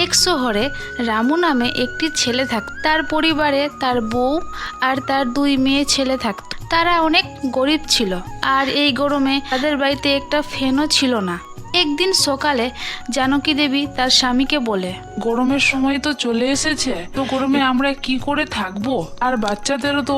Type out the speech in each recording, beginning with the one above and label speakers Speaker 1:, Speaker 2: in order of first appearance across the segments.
Speaker 1: এক শহরে রামু নামে একটি ছেলে থাকত। তার পরিবারে তার বউ আর তার 2 মেয়ে ছেলে থাকত। তারা অনেক গরিব ছিল আর এই গরমে তাদের বাড়িতে একটা ফ্যানও ছিল না। একদিন সকালে জানকী দেবী তার স্বামীকে বলে,
Speaker 2: গরমের সময় তো চলে এসেছে, তো গরমে আমরা কি করে থাকবো? আর বাচ্চাদেরও তো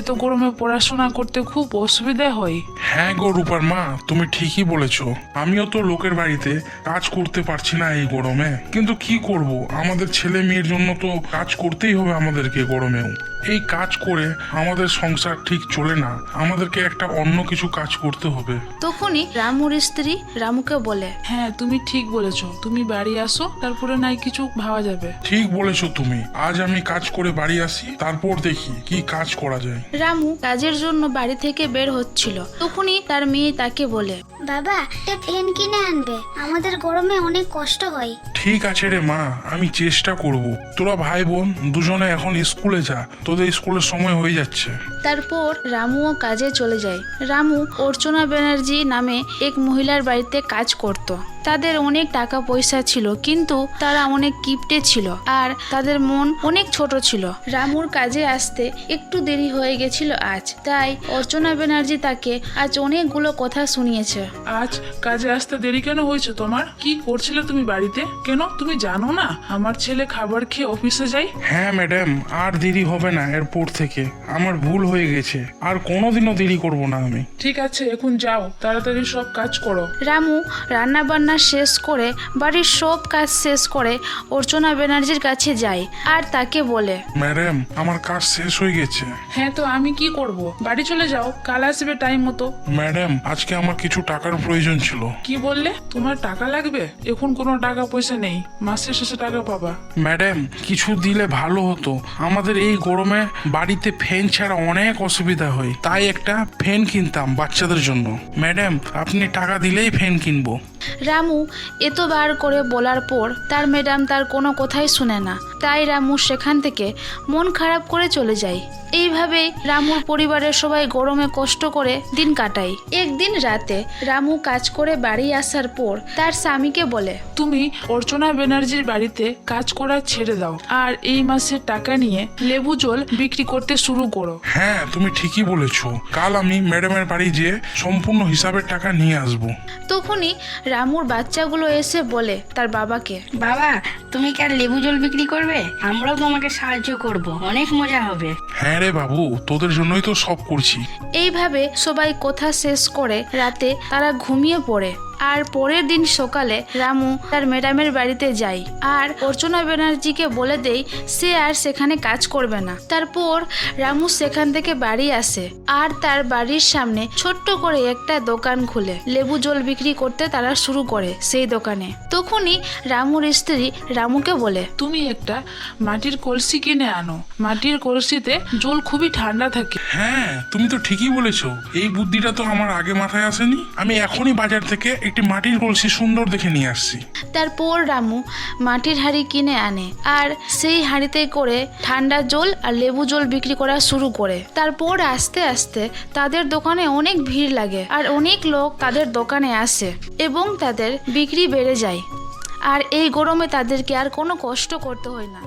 Speaker 2: এত গরমে পড়াশোনা করতে খুব অসুবিধা হয়।
Speaker 3: হ্যাঁ গো রূপার মা, তুমি ঠিকই বলেছো। আমিও তো লোকের বাড়িতে কাজ করতে পারছি না এই গরমে, কিন্তু কি করব, আমাদের ছেলে মেয়ের জন্য তো কাজ করতেই হবে আমাদেরকে গরমেও। এই কাজ করে আমাদের সংসার ঠিক চলে না, আমাদেরকে একটা অন্য কিছু কাজ করতে হবে।
Speaker 1: তখনই রামুর স্ত্রী রামুকে বলে,
Speaker 2: হ্যাঁ তুমি ঠিক বলেছো, তুমি বাড়ি আসো, তারপরে নাই কিছু ভাবা যাবে।
Speaker 3: ঠিক বলেছো তুমি, আজ আমি কাজ করে বাড়ি আসি, তারপর দেখি কি কাজ করা যায়।
Speaker 1: রামু কাজের জন্য বাড়ি থেকে বের হচ্ছিল। তখনই তার মেয়ে তাকে বলে,
Speaker 4: বাবা একটা ফ্যান কিনে আনবে, আমাদের গরমে অনেক কষ্ট হয়।
Speaker 3: ঠিক আছে রে মা, আমি চেষ্টা করব। তোরা ভাই বোন দুজনে এখন স্কুলে যা, তোদের স্কুলের সময় হয়ে যাচ্ছে।
Speaker 1: তারপর রামুও কাজে চলে যায়। রামু অর্চনা ব্যানার্জি নামে এক মহিলার বাড়িতে কাজ করত। তাদের অনেক টাকা পয়সা ছিল, কিন্তু তারা অনেক কিপটে ছিল আর তাদের মন অনেক ছোট ছিল। রামুর কাজে আসতে একটু দেরি হয়ে গেছিল আজ, তাই অর্চনা ব্যানার্জি তাকে আজ অনেকগুলো কথা শুনিয়েছে।
Speaker 2: আজ কাজে আসতে দেরি কেন হয়েছে তোমার? কি করছিলে তুমি বাড়িতে? কেন তুমি জানো না আমার ছেলে খাবার খেয়ে অফিসে যায়?
Speaker 3: হ্যাঁ ম্যাডাম, আর দেরি হবে না এরপর থেকে। আমার ভুল হয়ে গেছে, আর কোনোদিনও দেরি করব না আমি।
Speaker 2: ঠিক আছে, এখন যাও, তাড়াতাড়ি সব কাজ করো।
Speaker 1: রামু রান্না বান্না শেষ করে বাড়ির সব কাজ শেষ করে অর্চনা ব্যানার্জির কাছে যায় আর তাকে বলে,
Speaker 3: ম্যাডাম আমার কাজ শেষ হয়ে গেছে।
Speaker 2: হ্যাঁ তো আমি কি করব? বাড়ি চলে যাও, কাল আসবে টাইম মতো।
Speaker 3: ম্যাডাম আজকে আমার কিছু টাকার প্রয়োজন ছিল।
Speaker 2: কি বললে? তোমার টাকা লাগবে? এখন কোনো টাকা পয়সা নেই, মাসের শেষে টাকা পাবা।
Speaker 3: ম্যাডাম কিছু দিলে ভালো হতো, আমাদের এই গরমে বাড়িতে ফ্যান ছাড়া অনেক অসুবিধা হয়, তাই একটা ফ্যান কিনতাম বাচ্চাদের জন্য। ম্যাডাম আপনি টাকা দিলেই ফ্যান কিনবো।
Speaker 1: রামু এতবার করে বলার পর তার ম্যাডাম তার কোনো কথাই শুনে না, তাই রামু সেখান থেকে মন খারাপ করে চলে যায়। এইভাবেই রামুর পরিবারের সবাই গরমে কষ্ট করে দিন কাটায়। একদিন রাতে রামু কাজ করে বাড়ি আসার পর তার স্বামীকে বলে,
Speaker 2: তুমি অর্চনা ব্যানার্জির বাড়িতে কাজ করা ছেড়ে দাও আর এই মাসের টাকা নিয়ে লেবু জল বিক্রি করতে শুরু করো।
Speaker 3: হ্যাঁ তুমি ঠিকই বলেছো, কাল আমি ম্যাডামের বাড়ি যেয়ে সম্পূর্ণ হিসাবের টাকা নিয়ে আসবো।
Speaker 1: তখনই রামুর বাচ্চাগুলো এসে বলে তার বাবাকে,
Speaker 5: বাবা তুমি কি আর লেবু জল বিক্রি করবে? আমরাও তোমাকে সাহায্য করব, অনেক মজা হবে।
Speaker 3: হ্যাঁ রে বাবু, তোদের জন্যই তো সব করছি।
Speaker 1: এইভাবে সবাই কথা শেষ করে রাতে তারা ঘুমিয়ে পড়ে। আর পরের দিন সকালে রামু তার ম্যাডামের বাড়িতে যায় আর অর্চনা ব্যানার্জিকে বলে দেয় সে আর সেখানে কাজ করবে না। তারপর রামু সেখান থেকে বাড়ি আসে আর তার বাড়ির সামনে ছোট্ট করে একটা দোকান খুলে লেবু জল বিক্রি করতে তারা শুরু করে সেই দোকানে। তখনই রামুর স্ত্রী রামুকে বলে,
Speaker 2: তুমি একটা মাটির কলসি কিনে আনো, মাটির কলসিতে জল খুবই ঠান্ডা থাকে।
Speaker 3: হ্যাঁ তুমি তো ঠিকই বলেছো, এই বুদ্ধিটা তো আমার আগে মাথায় আসেনি। আমি এখনই বাজার থেকে একটি মাটির কলসি সুন্দর দেখে নিয়ে আসছি।
Speaker 1: তারপর রামু মাটির হাঁড়ি কিনে আনে আর সেই হাঁড়িতে করে ঠান্ডা জল আর লেবু জল বিক্রি করা শুরু করে। তারপর আস্তে আস্তে তাদের দোকানে অনেক ভিড় লাগে আর অনেক লোক তাদের দোকানে আসে এবং তাদের বিক্রি বেড়ে যায়। আর এই গরমে তাদেরকে আর কোনো কষ্ট করতে হয় না।